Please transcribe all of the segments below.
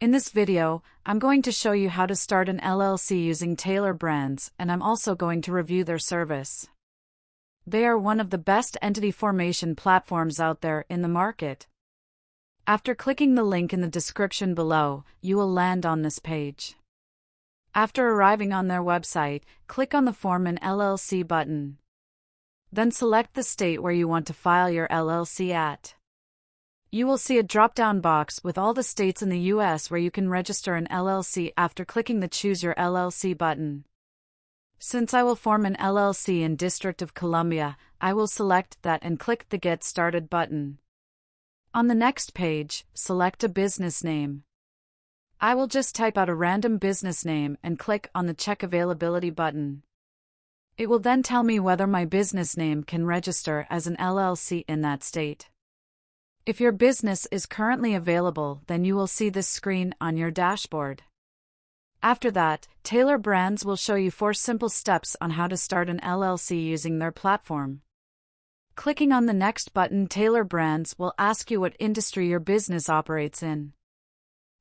In this video, I'm going to show you how to start an LLC using Tailor brands, and I'm also going to review their service. They are one of the best entity formation platforms out there in the market. After clicking the link in the description below, you will land on this page. After arriving on their website, click on the Form an LLC button. Then select the state where you want to file your LLC at. You will see a drop-down box with all the states in the US where you can register an LLC after clicking the Choose Your LLC button. Since I will form an LLC in District of Columbia, I will select that and click the Get Started button. On the next page, select a business name. I will just type out a random business name and click on the Check Availability button. It will then tell me whether my business name can register as an LLC in that state. If your business is currently available, then you will see this screen on your dashboard. After that, Tailor Brands will show you 4 simple steps on how to start an LLC using their platform. Clicking on the next button, Tailor Brands will ask you what industry your business operates in.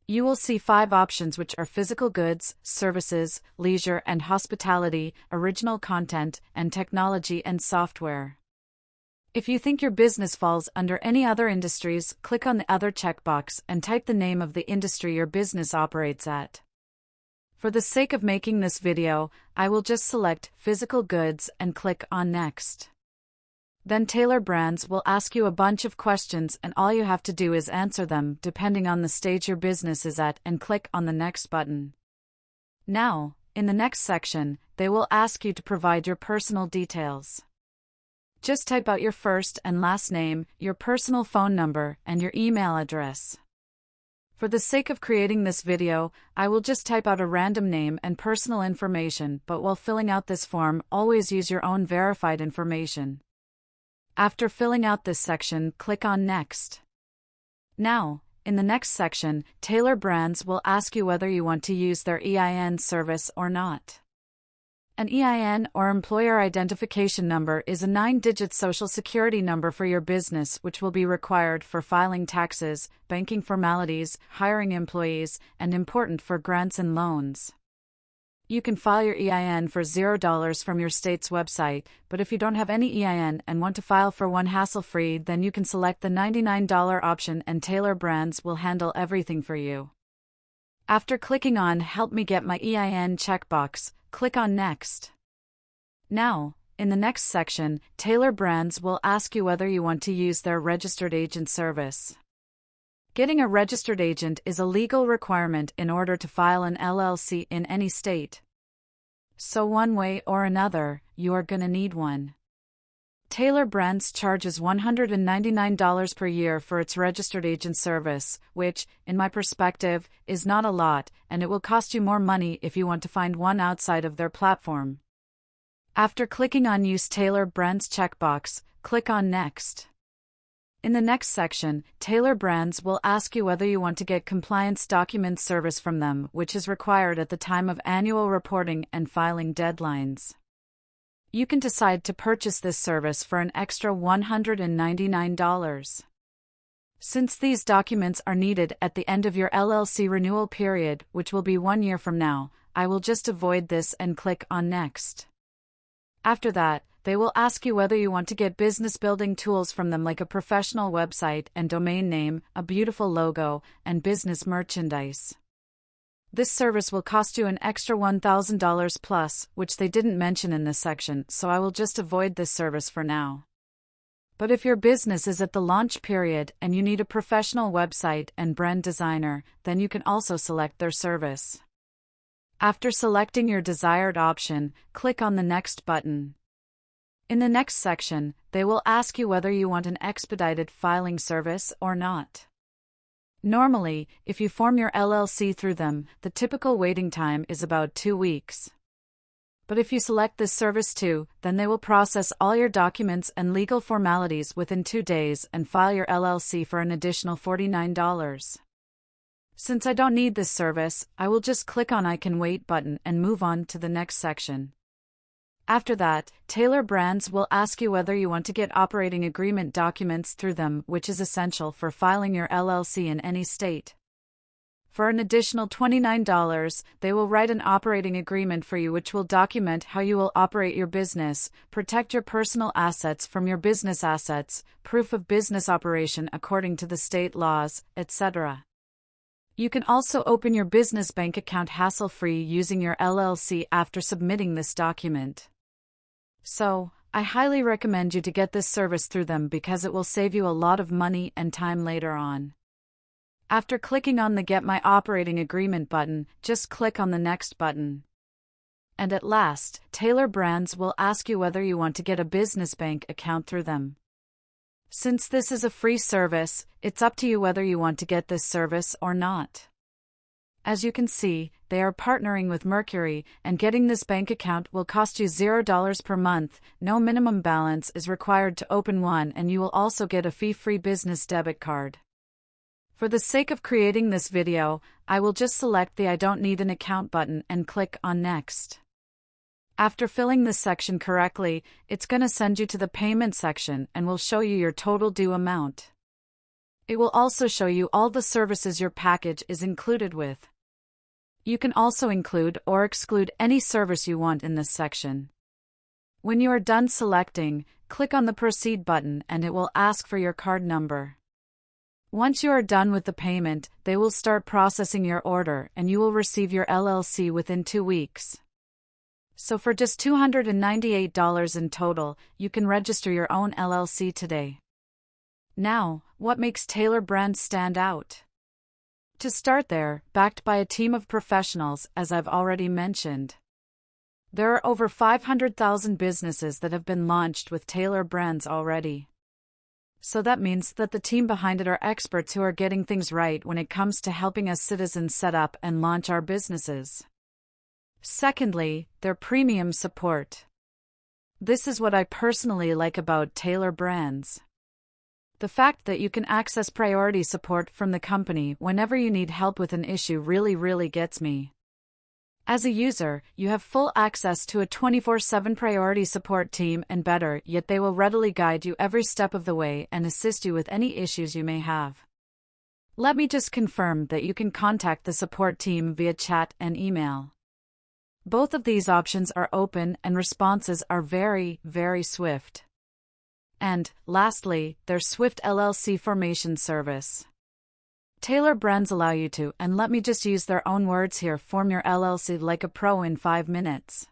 You will see 5 options, which are physical goods, services, leisure and hospitality, original content, and technology and software. If you think your business falls under any other industries, click on the Other checkbox and type the name of the industry your business operates at. For the sake of making this video, I will just select physical goods and click on Next. Then Tailor Brands will ask you a bunch of questions, and all you have to do is answer them depending on the stage your business is at and click on the Next button. Now, in the next section, they will ask you to provide your personal details. Just type out your first and last name, your personal phone number, and your email address. For the sake of creating this video, I will just type out a random name and personal information, but while filling out this form, always use your own verified information. After filling out this section, click on Next. Now, in the next section, Tailor Brands will ask you whether you want to use their EIN service or not. An EIN, or Employer Identification Number, is a 9-digit social security number for your business, which will be required for filing taxes, banking formalities, hiring employees, and important for grants and loans. You can file your EIN for $0 from your state's website, but if you don't have any EIN and want to file for one hassle-free, then you can select the $99 option and Tailor Brands will handle everything for you. After clicking on Help Me Get My EIN checkbox, click on Next. Now, in the next section, Tailor Brands will ask you whether you want to use their registered agent service. Getting a registered agent is a legal requirement in order to file an LLC in any state. So one way or another, you are gonna need one. Tailor Brands charges $199 per year for its registered agent service, which, in my perspective, is not a lot, and it will cost you more money if you want to find one outside of their platform. After clicking on Use Tailor Brands checkbox, click on Next. In the next section, Tailor Brands will ask you whether you want to get compliance document service from them, which is required at the time of annual reporting and filing deadlines. You can decide to purchase this service for an extra $199. Since these documents are needed at the end of your LLC renewal period, which will be 1 year from now, I will just avoid this and click on Next. After that, they will ask you whether you want to get business building tools from them, like a professional website and domain name, a beautiful logo, and business merchandise. This service will cost you an extra $1,000 plus, which they didn't mention in this section, so I will just avoid this service for now. But if your business is at the launch period and you need a professional website and brand designer, then you can also select their service. After selecting your desired option, click on the Next button. In the next section, they will ask you whether you want an expedited filing service or not. Normally, if you form your LLC through them, the typical waiting time is about 2 weeks. But if you select this service too, then they will process all your documents and legal formalities within 2 days and file your LLC for an additional $49. Since I don't need this service, I will just click on I Can Wait button and move on to the next section. After that, Tailor Brands will ask you whether you want to get operating agreement documents through them, which is essential for filing your LLC in any state. For an additional $29, they will write an operating agreement for you which will document how you will operate your business, protect your personal assets from your business assets, proof of business operation according to the state laws, etc. You can also open your business bank account hassle-free using your LLC after submitting this document. So, I highly recommend you to get this service through them because it will save you a lot of money and time later on. After clicking on the Get My Operating Agreement button, just click on the Next button. And at last, Tailor Brands will ask you whether you want to get a business bank account through them. Since this is a free service, it's up to you whether you want to get this service or not. As you can see, they are partnering with Mercury, and getting this bank account will cost you $0 per month, no minimum balance is required to open one, and you will also get a fee-free business debit card. For the sake of creating this video, I will just select the I don't need an account button and click on Next. After filling this section correctly, it's going to send you to the payment section and will show you your total due amount. It will also show you all the services your package is included with. You can also include or exclude any service you want in this section. When you are done selecting, click on the Proceed button and it will ask for your card number. Once you are done with the payment, they will start processing your order and you will receive your LLC within 2 weeks. So for just $298 in total, you can register your own LLC today. Now, what makes Tailor Brands stand out? To start, they're backed by a team of professionals, as I've already mentioned. There are over 500,000 businesses that have been launched with Tailor Brands already. So that means that the team behind it are experts who are getting things right when it comes to helping us citizens set up and launch our businesses. Secondly, their premium support. This is what I personally like about Tailor Brands. The fact that you can access priority support from the company whenever you need help with an issue really gets me. As a user, you have full access to a 24/7 priority support team, and better yet, they will readily guide you every step of the way and assist you with any issues you may have. Let me just confirm that you can contact the support team via chat and email. Both of these options are open and responses are very swift. And, lastly, their swift LLC formation service. Tailor Brands allow you to, and let me just use their own words here, form your LLC like a pro in 5 minutes.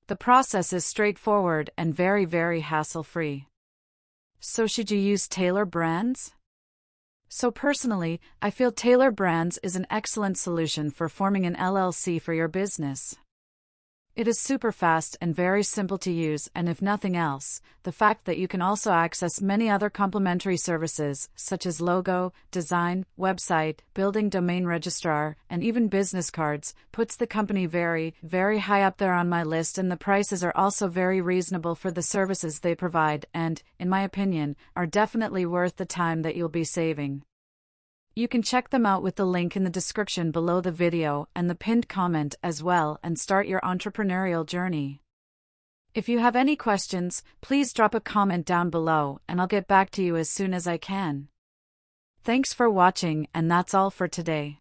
The process is straightforward and very hassle-free. So should you use Tailor Brands? So personally, I feel Tailor Brands is an excellent solution for forming an LLC for your business. It is super fast and very simple to use, and if nothing else, the fact that you can also access many other complementary services, such as logo, design, website, building domain registrar, and even business cards, puts the company very high up there on my list, and the prices are also very reasonable for the services they provide and, in my opinion, are definitely worth the time that you'll be saving. You can check them out with the link in the description below the video and the pinned comment as well, and start your entrepreneurial journey. If you have any questions, please drop a comment down below and I'll get back to you as soon as I can. Thanks for watching, and that's all for today.